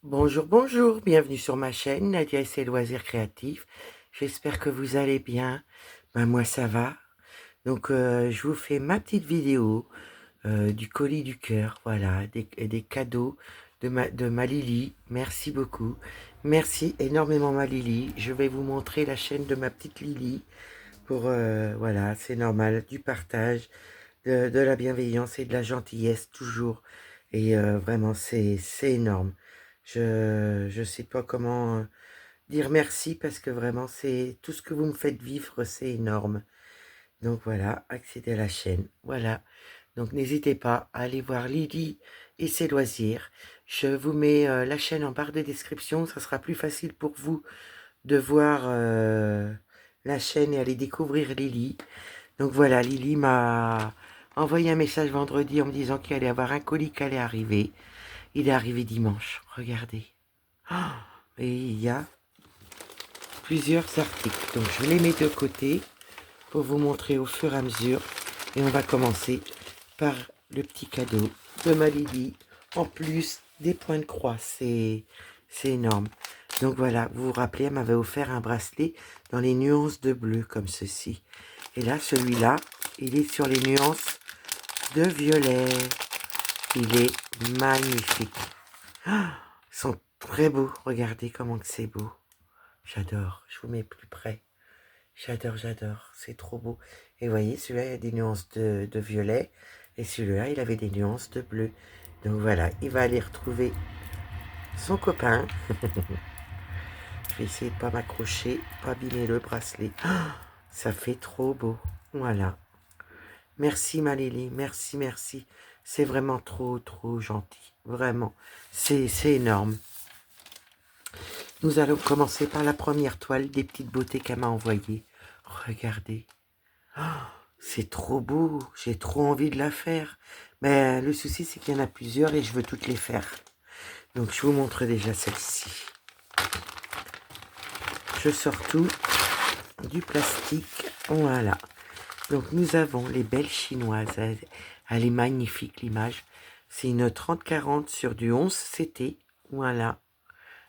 Bonjour, bonjour, bienvenue sur ma chaîne Nadia et ses loisirs créatifs. J'espère que vous allez bien. Moi ça va. Donc je vous fais ma petite vidéo du colis du cœur, voilà, des cadeaux de ma Lily. Merci beaucoup. Merci énormément ma Lily. Je vais vous montrer la chaîne de ma petite Lily pour, voilà, c'est normal, du partage, de la bienveillance et de la gentillesse toujours. Et vraiment c'est énorme. Je sais pas comment dire merci parce que vraiment c'est tout ce que vous me faites vivre, c'est énorme. Donc voilà, accédez à la chaîne. Voilà. Donc n'hésitez pas à aller voir Lily et ses loisirs. Je vous mets la chaîne en barre de description. Ça sera plus facile pour vous de voir la chaîne et aller découvrir Lily. Donc voilà, Lily m'a envoyé un message vendredi en me disant qu'il allait avoir un colis qui allait arriver. Il est arrivé dimanche. Regardez. Et il y a plusieurs articles. Donc je les mets de côté pour vous montrer au fur et à mesure. Et on va commencer par le petit cadeau de ma Lily. En plus des points de croix, c'est énorme. Donc voilà, vous vous rappelez, elle m'avait offert un bracelet dans les nuances de bleu comme ceci. Et là, celui-là, il est sur les nuances de violet. Il est magnifique. Ils sont très beaux. Regardez comment que c'est beau. J'adore. Je vous mets plus près. J'adore, j'adore. C'est trop beau. Et vous voyez, celui-là, il a des nuances de violet. Et celui-là, il avait des nuances de bleu. Donc voilà, il va aller retrouver son copain. Je vais essayer de pas m'accrocher, pas abîmer le bracelet. Ça fait trop beau. Voilà. Merci ma Lily. Merci, merci. C'est vraiment trop, trop gentil. Vraiment. C'est énorme. Nous allons commencer par la première toile des petites beautés qu'elle m'a envoyée. Regardez. Oh, c'est trop beau. J'ai trop envie de la faire. Mais le souci, c'est qu'il y en a plusieurs et je veux toutes les faire. Donc, je vous montre déjà celle-ci. Je sors tout du plastique. Voilà. Donc, nous avons les belles chinoises. Elle est magnifique, l'image. C'est une 30-40 sur du 11 CT. Voilà.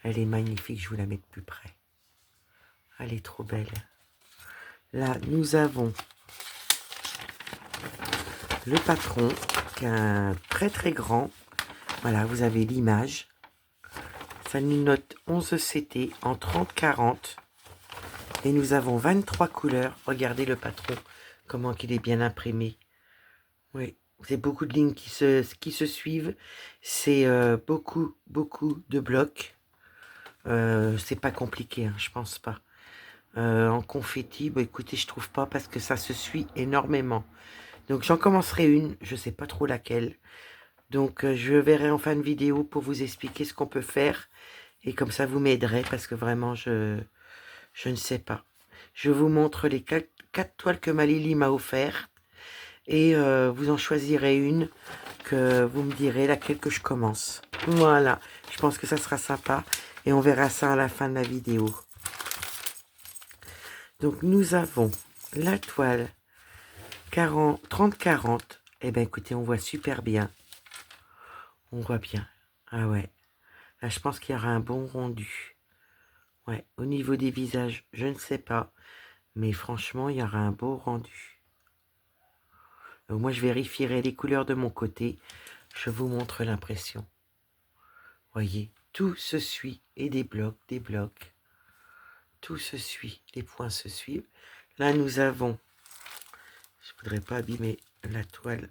Elle est magnifique. Je vous la mets de plus près. Elle est trop belle. Là, nous avons le patron, qui est un très très grand. Voilà, vous avez l'image. Ça nous note 11 CT en 30-40. Et nous avons 23 couleurs. Regardez le patron, comment il est bien imprimé. Oui, c'est beaucoup de lignes qui se suivent. C'est beaucoup de blocs. C'est pas compliqué, hein, je pense pas. En confetti, bah écoutez, je trouve pas parce que ça se suit énormément. Donc j'en commencerai une, je sais pas trop laquelle. Donc je verrai en fin de vidéo pour vous expliquer ce qu'on peut faire. Et comme ça vous m'aiderez parce que vraiment je ne sais pas. Je vous montre les 4 toiles que ma Lily m'a offert. Et vous en choisirez une que vous me direz laquelle que je commence. Voilà, je pense que ça sera sympa. Et on verra ça à la fin de la vidéo. Donc nous avons la toile 30-40. Eh bien écoutez, on voit super bien. On voit bien. Ah ouais. Là, je pense qu'il y aura un bon rendu. Ouais, au niveau des visages, je ne sais pas. Mais franchement, il y aura un beau rendu. Donc moi, je vérifierai les couleurs de mon côté. Je vous montre l'impression. Voyez, tout se suit. Et des blocs. Tout se suit. Les points se suivent. Là, nous avons... Je voudrais pas abîmer la toile.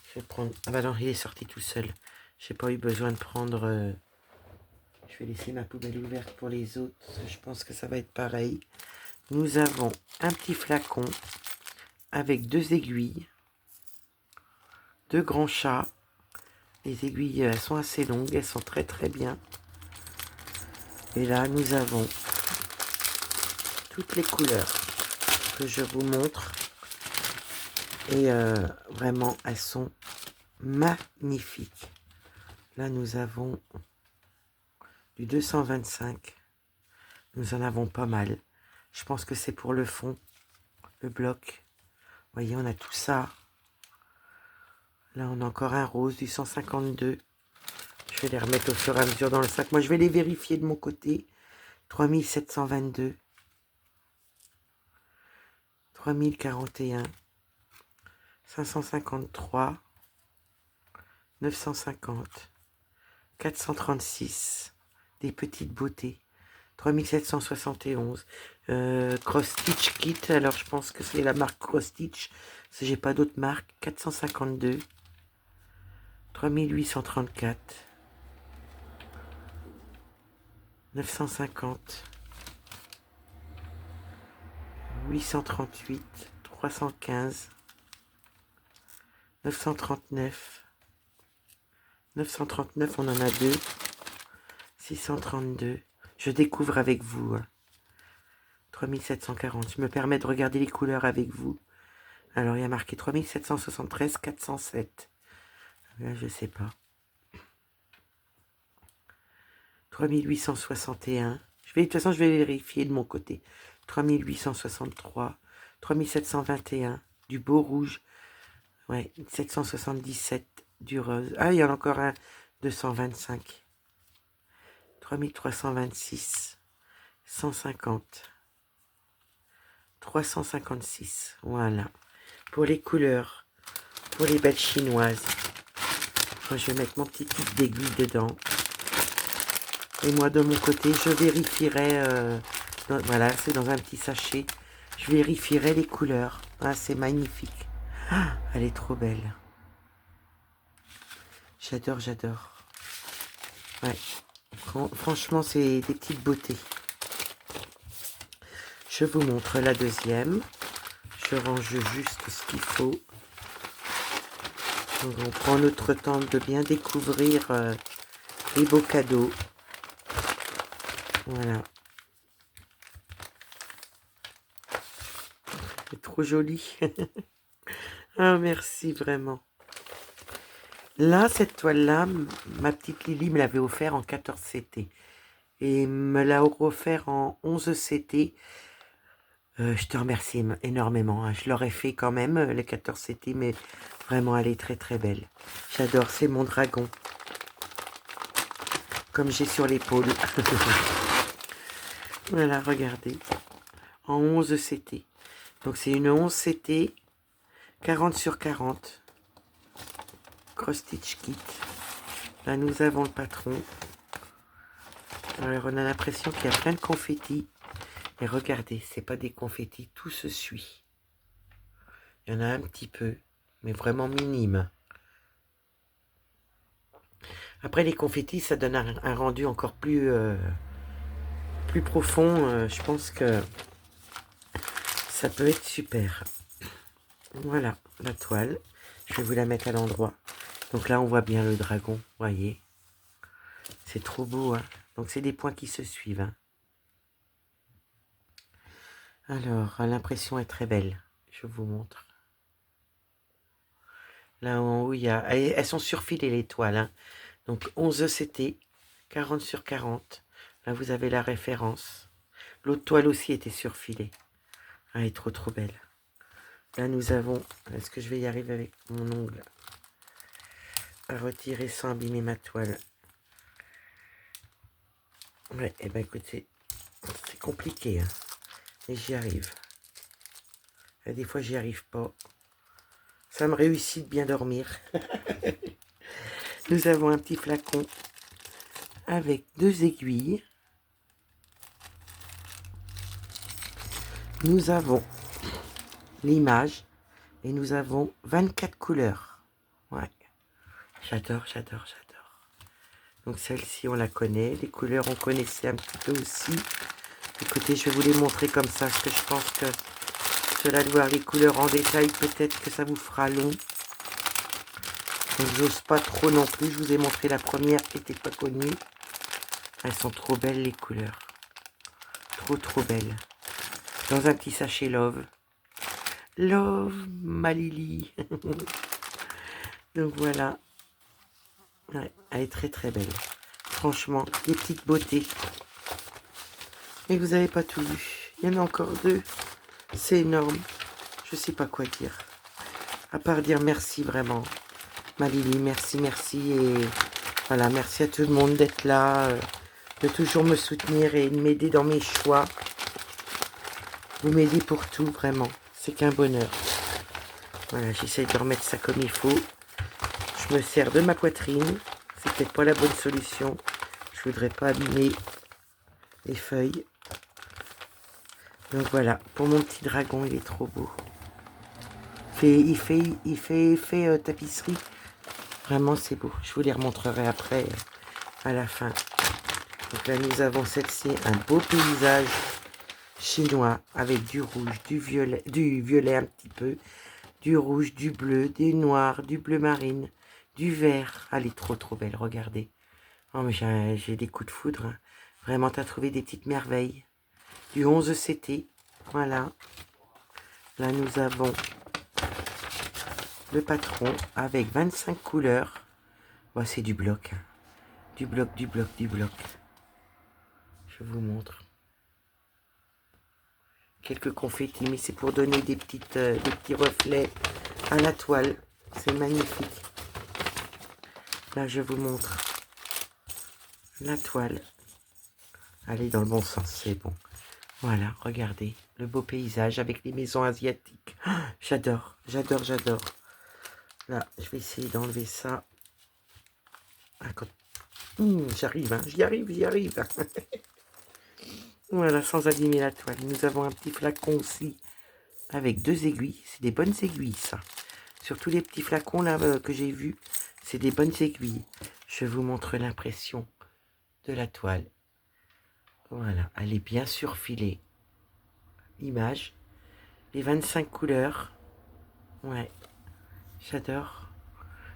Je vais prendre... Ah bah non, il est sorti tout seul. J'ai pas eu besoin de prendre... Je vais laisser ma poubelle ouverte pour les autres. Je pense que ça va être pareil. Nous avons un petit flacon avec 2 aiguilles. 2 grands chats. Les aiguilles, elles sont assez longues. Elles sont très très bien. Et là, nous avons toutes les couleurs que je vous montre. Et vraiment, elles sont magnifiques. Là, nous avons du 225. Nous en avons pas mal. Je pense que c'est pour le fond, le bloc. Vous voyez, on a tout ça. Là, on a encore un rose du 152. Je vais les remettre au fur et à mesure dans le sac. Moi, je vais les vérifier de mon côté. 3722. 3041. 553. 950. 436. Des petites beautés. 3771. Cross Stitch Kit. Alors, je pense que c'est la marque Cross Stitch. Si j'ai pas d'autres marques. 452. 3834. 950. 838. 315. 939. 939, on en a deux. 632. Je découvre avec vous. 3740. Je me permets de regarder les couleurs avec vous. Alors, il y a marqué 3773, 407. Là, je sais pas. 3861. De toute façon, je vais vérifier de mon côté. 3863. 3721. Du beau rouge. Ouais, 777. Du rose. Ah, il y en a encore un. 225. 3326. 150. 356. Voilà. Pour les couleurs. Pour les belles chinoises. Moi, je vais mettre mon petit kit d'aiguille dedans. Et moi, de mon côté, je vérifierai... voilà, c'est dans un petit sachet. Je vérifierai les couleurs. Ah, c'est magnifique. Ah, elle est trop belle. J'adore, j'adore. Ouais. Franchement, c'est des petites beautés. Je vous montre la deuxième. Je range juste ce qu'il faut. Donc, on prend notre temps de bien découvrir les beaux cadeaux. Voilà. C'est trop joli. Ah, merci vraiment. Là, cette toile-là, ma petite Lily me l'avait offert en 14 CT. Et me l'a offert en 11 CT. Je te remercie énormément. Hein. Je l'aurais fait quand même, les 14 CT, mais vraiment, elle est très très belle. J'adore, c'est mon dragon. Comme j'ai sur l'épaule. Voilà, regardez. En 11 CT. Donc c'est une 11 CT, 40 sur 40. Cross Stitch Kit. Là, nous avons le patron. Alors, on a l'impression qu'il y a plein de confettis. Et regardez, c'est pas des confettis, tout se suit. Il y en a un petit peu, mais vraiment minime. Après, les confettis, ça donne un rendu encore plus profond. Je pense que ça peut être super. Voilà, la toile. Je vais vous la mettre à l'endroit. Donc là, on voit bien le dragon, voyez. C'est trop beau, hein. Donc, c'est des points qui se suivent. Hein. Alors, l'impression est très belle. Je vous montre. Là en haut, il y a... Elles sont surfilées, les toiles. Hein. Donc, 11 CT, 40 sur 40. Là, vous avez la référence. L'autre toile aussi était surfilée. Elle est trop, trop belle. Là, nous avons... Est-ce que je vais y arriver avec mon ongle à retirer sans abîmer ma toile? Ouais, et ben écoutez, c'est compliqué, hein. Et j'y arrive. Et des fois, j'y arrive pas. Ça me réussit de bien dormir. Nous avons un petit flacon avec 2 aiguilles. Nous avons l'image et nous avons 24 couleurs. Ouais, j'adore, j'adore, j'adore. Donc celle-ci, on la connaît. Les couleurs, on connaissait un petit peu aussi. Écoutez, je vais vous les montrer comme ça, parce que je pense que cela de voir les couleurs en détail, peut-être que ça vous fera long. Donc j'ose pas trop non plus. Je vous ai montré la première qui n'était pas connue. Elles sont trop belles les couleurs. Trop trop belles. Dans un petit sachet Love. Love, ma Lily. Donc voilà. Ouais, elle est très très belle. Franchement, des petites beautés. Et vous n'avez pas tout vu. Il y en a encore 2. C'est énorme. Je sais pas quoi dire. À part dire merci vraiment. Ma Lily, merci, merci. Et Voilà, merci à tout le monde d'être là, de toujours me soutenir et de m'aider dans mes choix. Vous m'aidez pour tout, vraiment. C'est qu'un bonheur. Voilà, j'essaye de remettre ça comme il faut. Je me sers de ma poitrine. C'est peut-être pas la bonne solution. Je voudrais pas abîmer les feuilles. Donc voilà, pour mon petit dragon, il est trop beau. Il fait effet tapisserie. Vraiment, c'est beau. Je vous les remontrerai après, à la fin. Donc là, nous avons celle-ci, un beau paysage chinois avec du rouge, du violet un petit peu, du rouge, du bleu, du noir, du bleu marine, du vert. Elle est trop belle, regardez. Oh, mais j'ai des coups de foudre, hein. Vraiment, t'as trouvé des petites merveilles. Du 11 CT, voilà. Là, nous avons le patron avec 25 couleurs. Oh, c'est du bloc, hein. Du bloc, du bloc, du bloc. Je vous montre. Quelques confettis, mais c'est pour donner des petits reflets à la toile. C'est magnifique. Là, je vous montre la toile. Elle est dans le bon sens, c'est bon. Voilà, regardez, le beau paysage avec les maisons asiatiques. Oh, j'adore, j'adore, j'adore. Là, je vais essayer d'enlever ça. Ah, j'arrive, hein, j'y arrive, j'y arrive. Voilà, sans abîmer la toile. Nous avons un petit flacon aussi avec 2 aiguilles. C'est des bonnes aiguilles, ça. Surtout les petits flacons là que j'ai vus, c'est des bonnes aiguilles. Je vous montre l'impression de la toile. Voilà, elle est bien surfilée. Image, les 25 couleurs. Ouais, j'adore.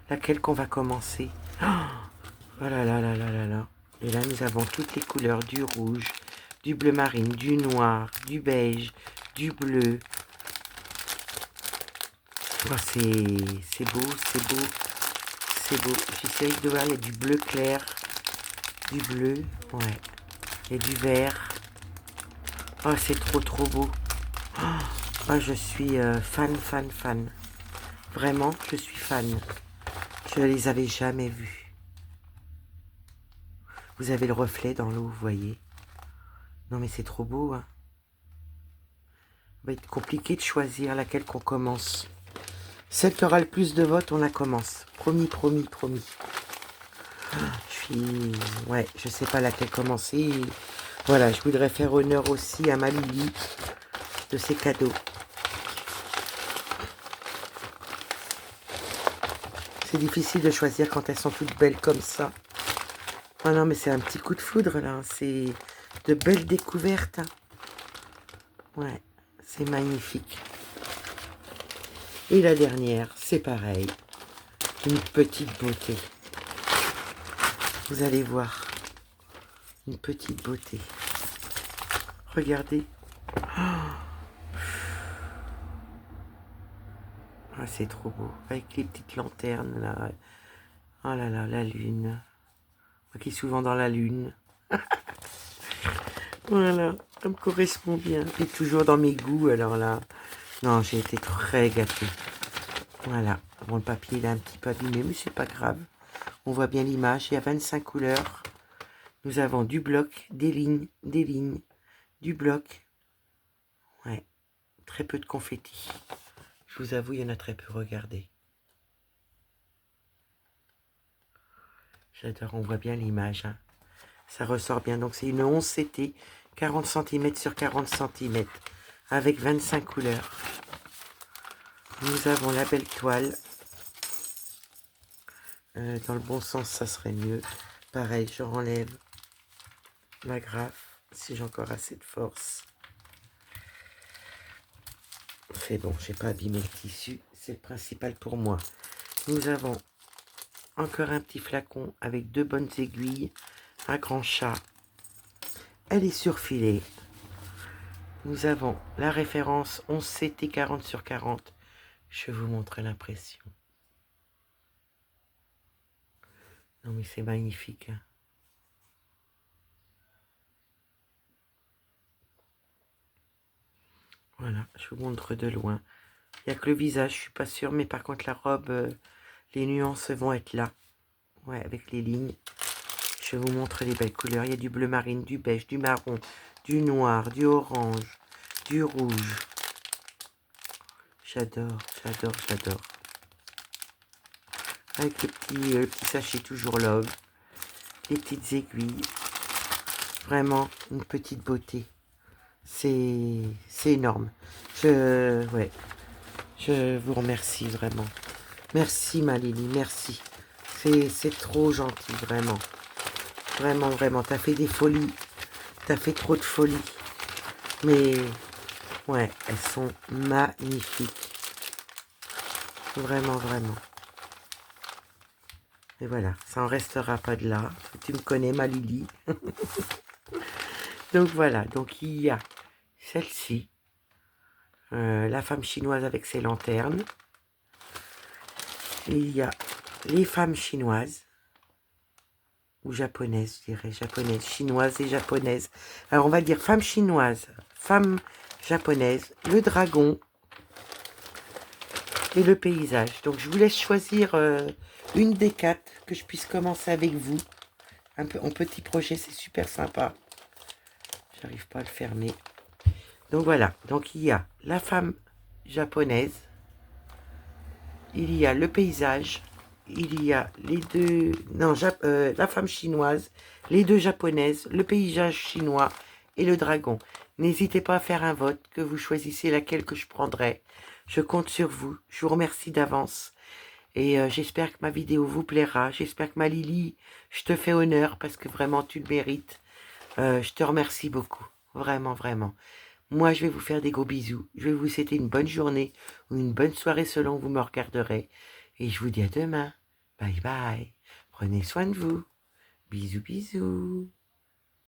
Laquelle qu'on va commencer? Oh là là là là là là. Et là, nous avons toutes les couleurs, du rouge, du bleu marine, du noir, du beige, du bleu. Oh, c'est beau, c'est beau, c'est beau. J'essaye de voir, il y a du bleu clair, du bleu, ouais, et du vert. Oh, c'est trop beau. Oh, je suis fan. Vraiment, je suis fan. Je ne les avais jamais vus. Vous avez le reflet dans l'eau, vous voyez. Non, mais c'est trop beau, hein. Ça va être compliqué de choisir laquelle qu'on commence. Celle qui aura le plus de votes, on la commence. Promis. Ouais, je sais pas laquelle commencer. Voilà, je voudrais faire honneur aussi à ma Lily de ses cadeaux. C'est difficile de choisir quand elles sont toutes belles comme ça. Ah non, mais c'est un petit coup de foudre, là. C'est de belles découvertes. Ouais, c'est magnifique. Et la dernière, c'est pareil. Une petite beauté. Vous allez voir. Une petite beauté. Regardez. Ah, c'est trop beau. Avec les petites lanternes, là. Oh là là, la lune. Moi qui est souvent dans la lune. Voilà, ça me correspond bien. Et toujours dans mes goûts, alors là. Non, j'ai été très gâtée. Voilà. Bon, le papier, il est un petit peu abîmé, mais c'est pas grave. On voit bien l'image. Il y a 25 couleurs. Nous avons du bloc, des lignes, du bloc. Ouais, très peu de confettis. Je vous avoue, il y en a très peu, regardez. J'adore, on voit bien l'image, hein. Ça ressort bien. Donc c'est une 11 CT, 40 cm sur 40 cm, avec 25 couleurs. Nous avons la belle toile. Dans le bon sens, ça serait mieux. Pareil, je renlève l'agrafe, si j'ai encore assez de force. C'est bon, j'ai pas abîmé le tissu, c'est le principal pour moi. Nous avons encore un petit flacon avec 2 bonnes aiguilles, un grand chat. Elle est surfilée. Nous avons la référence 11 CT 40 sur 40. Je vais vous montrer l'impression. Non mais c'est magnifique, hein. Voilà, je vous montre de loin. Il n'y a que le visage, je suis pas sûre, mais par contre la robe, les nuances vont être là. Ouais, avec les lignes. Je vous montre les belles couleurs. Il y a du bleu marine, du beige, du marron, du noir, du orange, du rouge. J'adore, j'adore, j'adore. Avec les petits sachets toujours love, les petites aiguilles. Vraiment une petite beauté. C'est énorme. Ouais, je vous remercie vraiment. Merci ma Lily, merci. C'est trop gentil, vraiment. Vraiment, vraiment. T'as fait des folies. T'as fait trop de folies. Mais, ouais, elles sont magnifiques. Vraiment, vraiment. Et voilà, ça en restera pas de là. Tu me connais, ma Lily. Donc voilà, donc il y a celle-ci. La femme chinoise avec ses lanternes. Et il y a les femmes chinoises. Ou japonaises, je dirais. Japonaises, chinoises et japonaises. Alors on va dire femme chinoise, femme japonaise, le dragon et le paysage. Donc je vous laisse choisir une des quatre, que je puisse commencer avec vous. Un peu en petit projet, c'est super sympa. J'arrive pas à le fermer. Donc voilà, donc il y a la femme japonaise, il y a le paysage, il y a les deux, non, la femme chinoise, les deux japonaises, le paysage chinois et le dragon. N'hésitez pas à faire un vote, que vous choisissez laquelle que je prendrai. Je compte sur vous, je vous remercie d'avance. Et j'espère que ma vidéo vous plaira. J'espère que ma Lily, je te fais honneur parce que vraiment tu le mérites. Je te remercie beaucoup, vraiment, vraiment. Moi, je vais vous faire des gros bisous. Je vais vous souhaiter une bonne journée ou une bonne soirée selon que vous me regarderez. Et je vous dis à demain. Bye bye. Prenez soin de vous. Bisous, bisous.